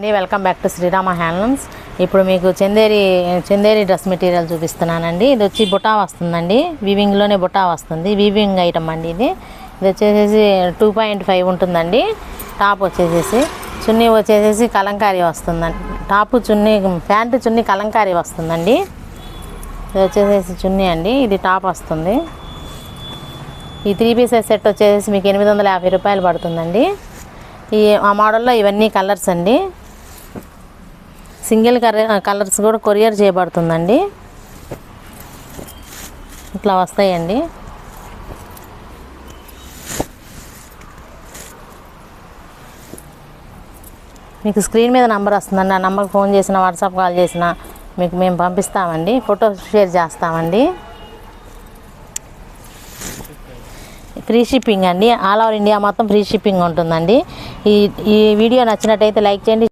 అండి, welcome back to Srirama handlooms. ఇప్పుడు మీకు చందేరి డ్రెస్ మెటీరియల్ చూపిస్తున్నానండి. ఇది వచ్చి బుటా వస్తుందండి, వీవింగ్లోనే బుటా వస్తుంది. వీవింగ్ ఐటమ్ అండి ఇది వచ్చేసేసి 2.5 ఉంటుందండి. టాప్ వచ్చేసేసి చున్నీ వచ్చేసేసి కలంకారీ వస్తుందండి. టాపు చున్నీ ప్యాంటు చున్నీ కలంకారీ వస్తుందండి. ఇది వచ్చేసేసి చున్నీ అండి, ఇది టాప్ వస్తుంది. ఈ 3 పీసెస్ సెట్ వచ్చేసి మీకు 850 రూపాయలు పడుతుందండి. ఆ మోడల్లో ఇవన్నీ కలర్స్ అండి. సింగిల్ కలర్స్ కూడా కొరియర్ చేయబడుతుందండి. ఇట్లా వస్తాయండి. మీకు స్క్రీన్ మీద నంబర్ వస్తుందండి. ఆ నంబర్కి ఫోన్ చేసినా వాట్సాప్ కాల్ చేసినా మీకు మేము పంపిస్తామండి, ఫోటో షేర్ చేస్తామండి. ఫ్రీ షిప్పింగ్ అండి, ఆల్ ఓవర్ ఇండియా మొత్తం ఫ్రీ షిప్పింగ్ ఉంటుందండి. ఈ వీడియో నచ్చినట్టయితే లైక్ చేయండి.